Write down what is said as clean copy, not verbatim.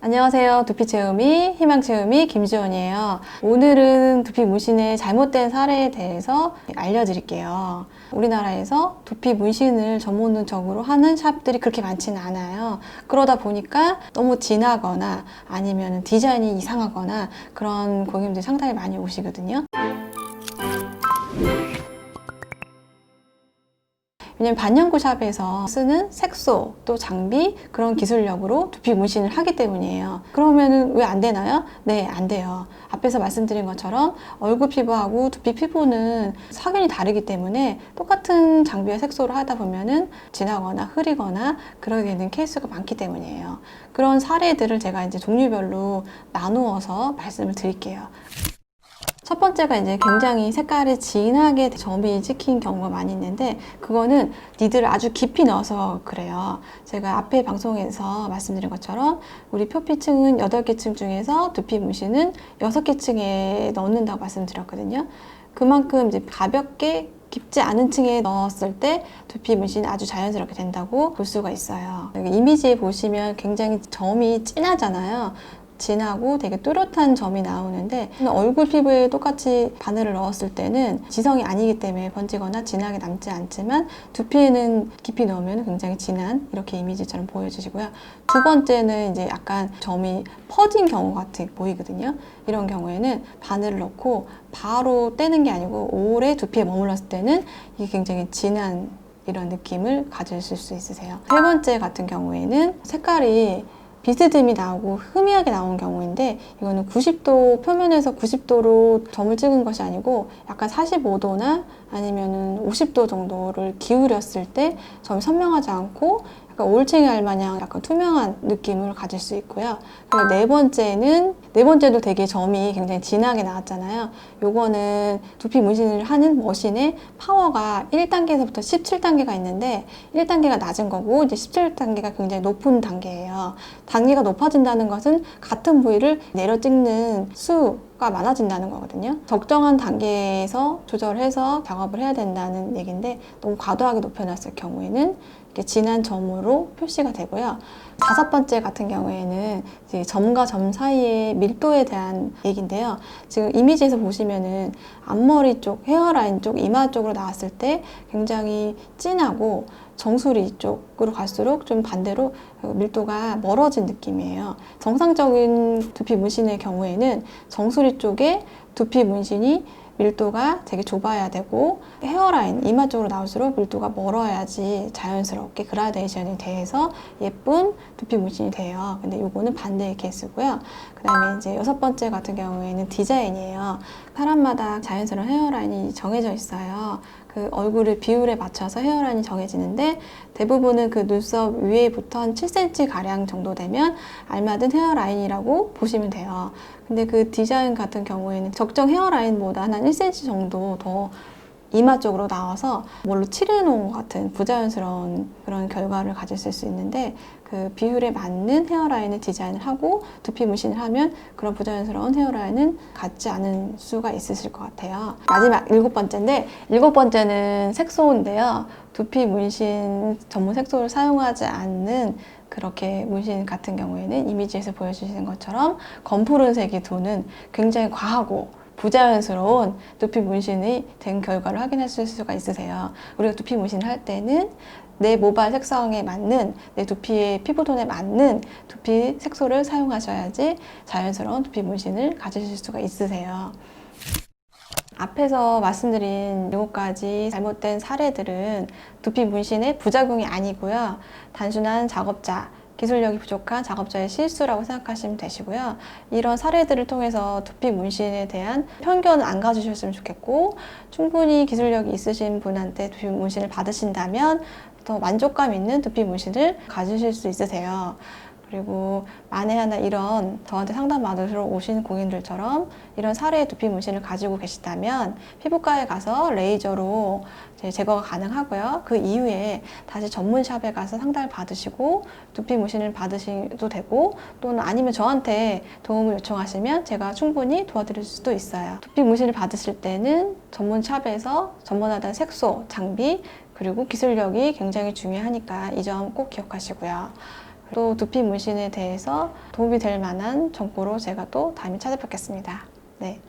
안녕하세요. 두피체험이 희망체험이 김지원이에요. 오늘은 두피 문신의 잘못된 사례에 대해서 알려드릴게요. 우리나라에서 두피 문신을 전문적으로 하는 샵들이 그렇게 많지는 않아요. 그러다 보니까 너무 진하거나 아니면 디자인이 이상하거나 그런 고객님들이 상당히 많이 오시거든요. 왜냐면 반영구 샵에서 쓰는 색소 또 장비 그런 기술력으로 두피 문신을 하기 때문이에요. 그러면은 왜 안 되나요? 네, 안 돼요. 앞에서 말씀드린 것처럼 얼굴 피부하고 두피 피부는 확연히 다르기 때문에 똑같은 장비와 색소를 하다 보면은 진하거나 흐리거나 그러게 되는 케이스가 많기 때문이에요. 그런 사례들을 제가 이제 종류별로 나누어서 말씀을 드릴게요. 첫 번째가 이제 굉장히 색깔이 진하게 점이 찍힌 경우가 많이 있는데 그거는 니드를 아주 깊이 넣어서 그래요. 제가 앞에 방송에서 말씀드린 것처럼 우리 표피층은 8개 층 중에서 두피 문신은 6개 층에 넣는다고 말씀드렸거든요. 그만큼 이제 가볍게 깊지 않은 층에 넣었을 때 두피 문신이 아주 자연스럽게 된다고 볼 수가 있어요. 이미지에 보시면 굉장히 점이 진하잖아요. 진하고 되게 뚜렷한 점이 나오는데 얼굴 피부에 똑같이 바늘을 넣었을 때는 지성이 아니기 때문에 번지거나 진하게 남지 않지만 두피에는 깊이 넣으면 굉장히 진한 이렇게 이미지처럼 보여주시고요. 두 번째는 이제 약간 점이 퍼진 경우 같이 보이거든요. 이런 경우에는 바늘을 넣고 바로 떼는 게 아니고 오래 두피에 머물렀을 때는 이게 굉장히 진한 이런 느낌을 가지실 수 있으세요. 세 번째 같은 경우에는 색깔이 비스듬히 나오고 흐미하게 나오는 경우인데 이거는 90도 표면에서 90도로 점을 찍은 것이 아니고 약간 45도나 아니면은 50도 정도를 기울였을 때 점이 선명하지 않고 약간 올챙이 알 마냥 약간 투명한 느낌을 가질 수 있고요. 그리고 네 번째도 되게 점이 굉장히 진하게 나왔잖아요. 요거는 두피 문신을 하는 머신의 파워가 1단계에서부터 17단계가 있는데 1단계가 낮은 거고 이제 17단계가 굉장히 높은 단계예요. 단계가 높아진다는 것은 같은 부위를 내려 찍는 수가 많아진다는 거거든요. 적정한 단계에서 조절해서 작업을 해야 된다는 얘기인데 너무 과도하게 높여놨을 경우에는 이렇게 진한 점으로 표시가 되고요. 다섯 번째 같은 경우에는 이제 점과 점 사이의 밀도에 대한 얘기인데요. 지금 이미지에서 보시면은 앞머리 쪽, 헤어라인 쪽, 이마 쪽으로 나왔을 때 굉장히 진하고 정수리 쪽으로 갈수록 좀 반대로 밀도가 멀어진 느낌이에요. 정상적인 두피 문신의 경우에는 정수리 쪽에 두피 문신이 밀도가 되게 좁아야 되고 헤어라인, 이마 쪽으로 나올수록 밀도가 멀어야지 자연스럽게 그라데이션이 돼서 예쁜 두피 문신이 돼요. 근데 요거는 반대의 케이스고요. 그 다음에 이제 여섯 번째 같은 경우에는 디자인이에요. 사람마다 자연스러운 헤어라인이 정해져 있어요. 그 얼굴의 비율에 맞춰서 헤어라인이 정해지는데 대부분은 그 눈썹 위에부터 한 7cm 가량 정도 되면 알맞은 헤어라인이라고 보시면 돼요. 근데 그 디자인 같은 경우에는 적정 헤어라인보다 한 1cm 정도 더 이마 쪽으로 나와서 뭘로 칠해놓은 것 같은 부자연스러운 그런 결과를 가지실 수 있는데 그 비율에 맞는 헤어라인을 디자인을 하고 두피 문신을 하면 그런 부자연스러운 헤어라인은 갖지 않을 수가 있으실 것 같아요. 마지막 일곱 번째인데 일곱 번째는 색소인데요. 두피 문신 전문 색소를 사용하지 않는 그렇게 문신 같은 경우에는 이미지에서 보여주시는 것처럼 검푸른색이 도는 굉장히 과하고 부자연스러운 두피 문신이 된 결과를 확인하실 수가 있으세요. 우리가 두피 문신을 할 때는 내 모발 색상에 맞는 내 두피의 피부톤에 맞는 두피 색소를 사용하셔야지 자연스러운 두피 문신을 가지실 수가 있으세요. 앞에서 말씀드린 7가지 잘못된 사례들은 두피 문신의 부작용이 아니고요. 단순한 작업자, 기술력이 부족한 작업자의 실수라고 생각하시면 되시고요. 이런 사례들을 통해서 두피 문신에 대한 편견을 안 가지셨으면 좋겠고 충분히 기술력이 있으신 분한테 두피 문신을 받으신다면 더 만족감 있는 두피 문신을 가지실 수 있으세요. 그리고 만에 하나 이런 저한테 상담 받으러 오신 고객님들처럼 이런 사례의 두피 문신을 가지고 계시다면 피부과에 가서 레이저로 제거가 가능하고요. 그 이후에 다시 전문샵에 가서 상담을 받으시고 두피 문신을 받으셔도 되고 또는 아니면 저한테 도움을 요청하시면 제가 충분히 도와드릴 수도 있어요. 두피 문신을 받으실 때는 전문샵에서 전문화된 색소, 장비 그리고 기술력이 굉장히 중요하니까 이 점 꼭 기억하시고요. 또 두피 문신에 대해서 도움이 될 만한 정보로 제가 또 다음에 찾아뵙겠습니다. 네.